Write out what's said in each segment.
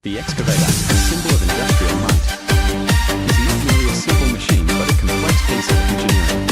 The excavator, a symbol of industrial might, is not merely a simple machine but a complex piece of engineering,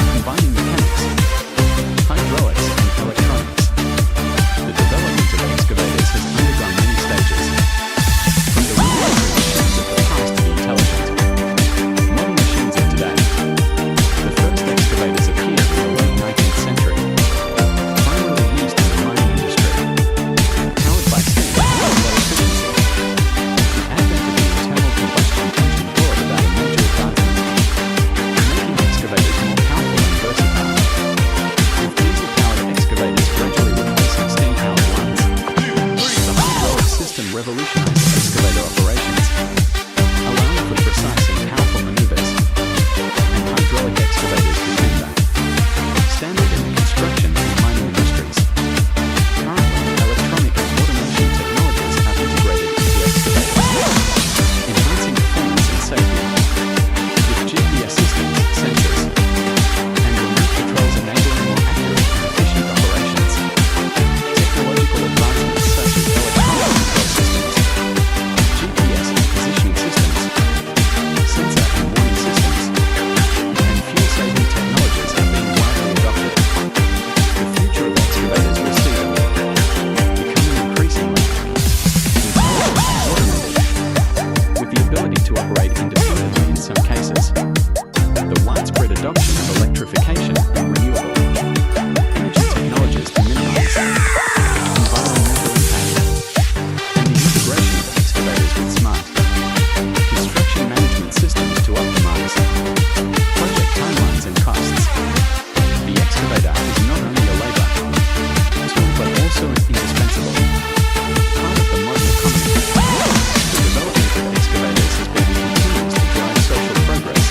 combining mechanics, hydraulics and electronics. The development of excavators has undergone many stages, from the rudimentary machines of the past to the intelligent, modern machines of today. The first excavators appeared in the late 19th century, primarily used in the mining industry, powered by steam and low efficiency. The advent of the internal combustion engine brought about a major advancement, making excavators more powerful and versatile. With diesel-powered excavators gradually replacing steam-powered ones, the hydraulic system revolutionized excavator operations, allowing for precise and powerful maneuvers, and hydraulic excavators became the standard in the construction and mining industries. Currently, electronic and automation technologies have integrated into excavators, enhancing performance and safety. With GPS systems, sensors, and remote controls enabling more accurate and efficient operations. Technological advancements such as electronic control systems, GPS and positioning systems, sensor and warning systems, and fuel-saving technologies have been widely adopted. The future of excavators will see them becoming increasingly intelligent and automated, with the ability to operate independently in some cases. The widespread adoption of electrification and renewable energy technologies to minimize environmental impact, and the integration of excavators with smart construction management systems to optimize project timelines and costs. The excavator is not only a labor tool but also an indispensable part of the modern economy. The development of excavators has been and continues to drive social progress,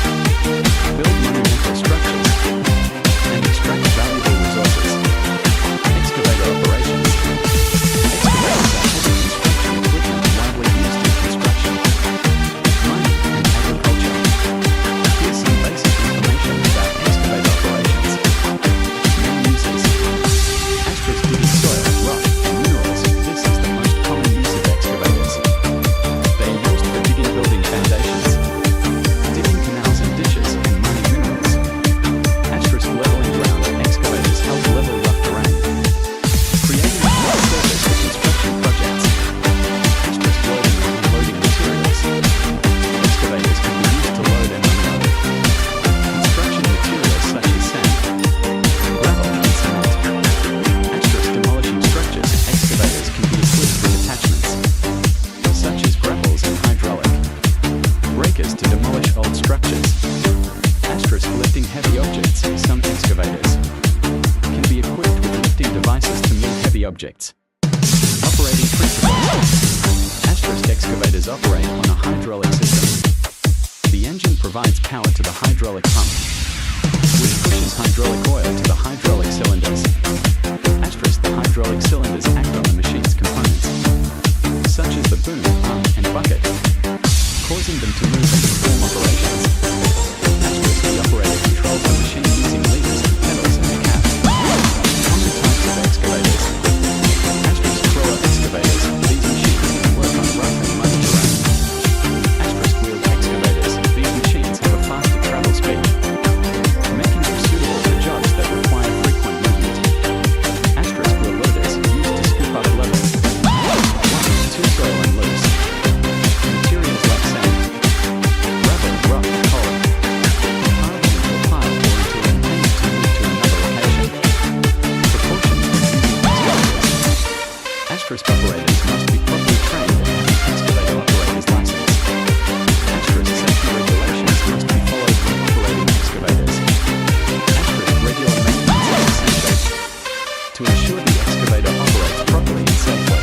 build monumental structures, and extract valuable resources. Excavator operations. Excavators are heavy construction equipment widely used in construction, mining, and agriculture. Here's some basic information about excavator operations. Main uses. Digging soil, rock, and minerals. This is the most common use of excavators. They are used for digging building foundations, digging canals and ditches, and mining minerals. Leveling ground. Excavators help level rough terrain, creating a flat surface for construction projects. Loading and unloading materials. Excavators can be used to load and unload construction materials such as sand, gravel, and cement. Demolishing structures. Excavators can be equipped with attachments such as grapples and hydraulic breakers to demolish old structures. Lifting heavy objects. Some excavators can be equipped with lifting devices to move heavy objects. Operating principles. Excavators operate on a hydraulic system. The engine provides power to the hydraulic pump, which pushes hydraulic oil to the hydraulic cylinders. The hydraulic cylinders act on the machine's components, such as the boom, arm, and bucket, causing them to move and perform operations. The operator controls the machine using levers and pedals in the cab. Common types of excavators. Crawler excavators. These machines can work on rough and muddy terrain. Wheeled excavators. These machines have a faster travel speed, making them suitable for jobs that require frequent movement. Wheel loaders used to scoop up levels. Too soil and loose. Materials like sand, gravel, rock, and coal. Operators must be properly trained and have an excavator operator's license. Safety regulations must be followed when operating excavators. Regular maintenance is essential to ensure the excavator operates properly and safely.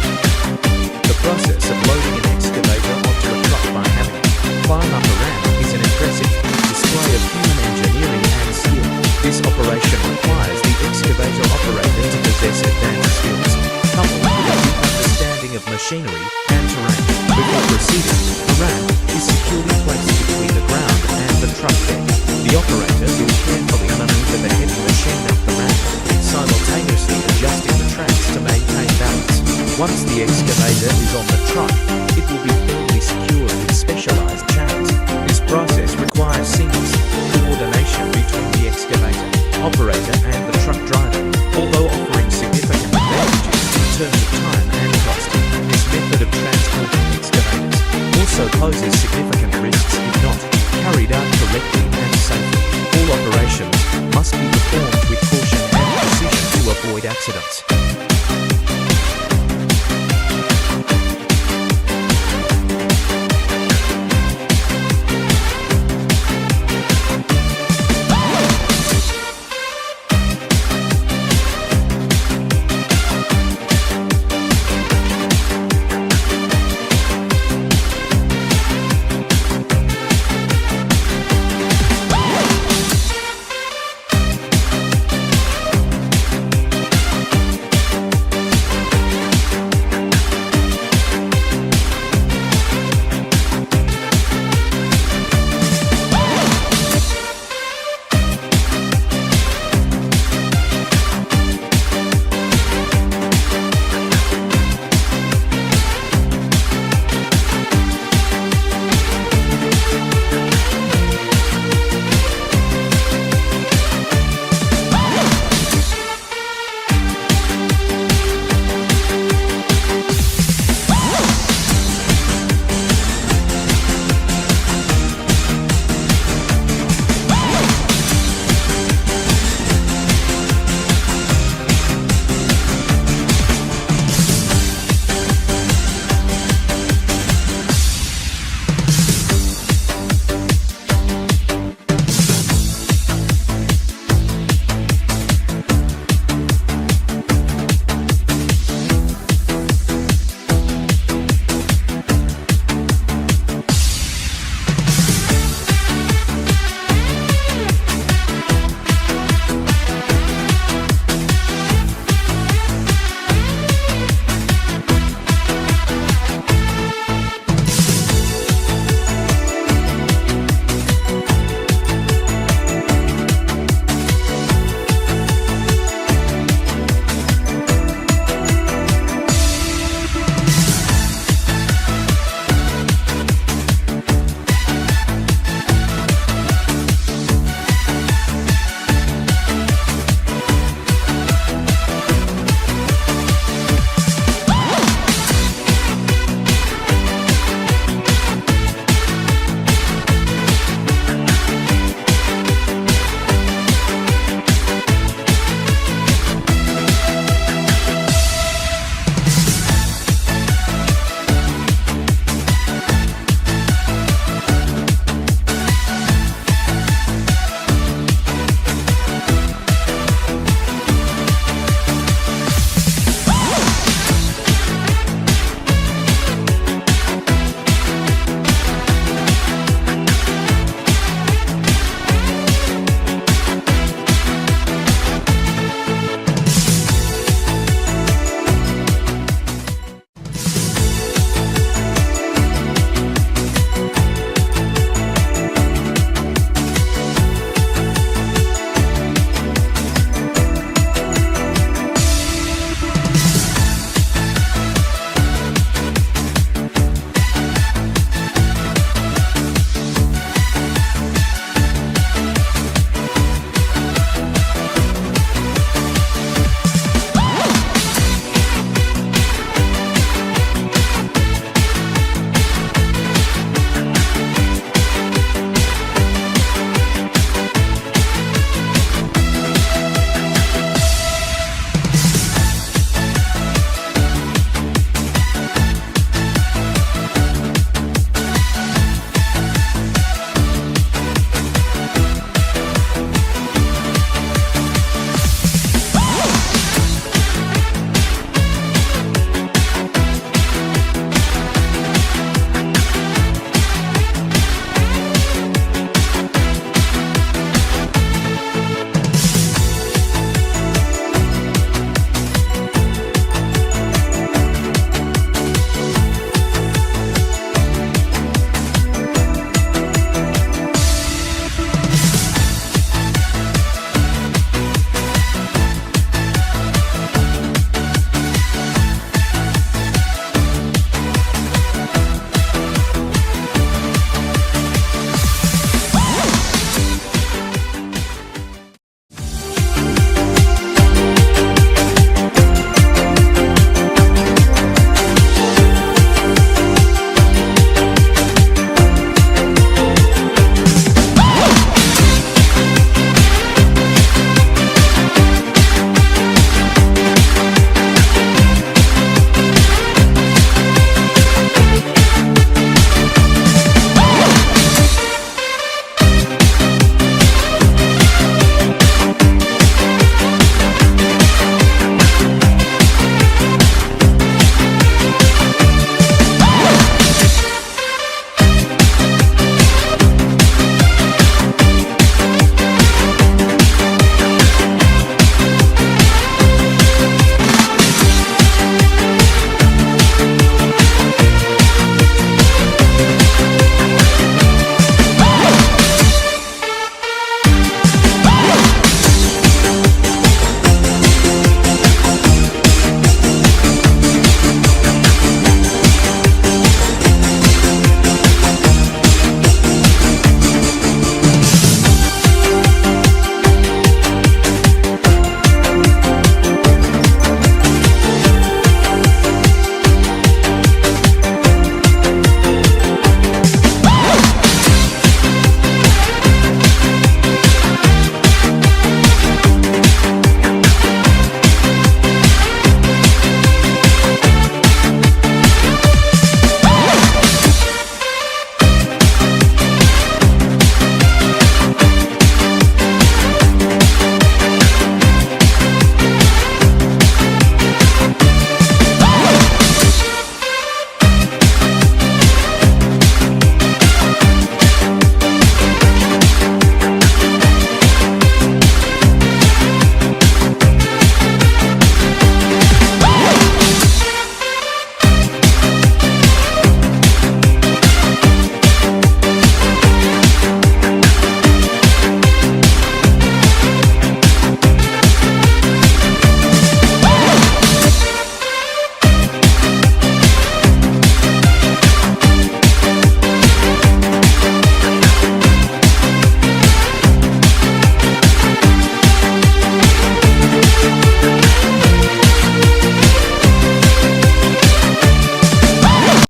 The process of loading an excavator onto a truck by having it climb up a ramp is an impressive display of human engineering and skill. This operation requires the excavator operator to possess advanced skills, coupled with a deep understanding of machinery and terrain. Before proceeding, the ramp is securely placed between the ground and the truck deck. The operator will carefully maneuver the heavy machine up the ramp, simultaneously adjusting the tracks to maintain balance. Once the excavator is on the truck, will be firmly secured with specialized chains. This process requires seamless coordination between the excavator, operator and the truck driver. Although offering significant advantages in terms of time and cost, this method of transporting excavators also poses significant risks if not carried out correctly and safely. All operations must be performed with caution and precision to avoid accidents.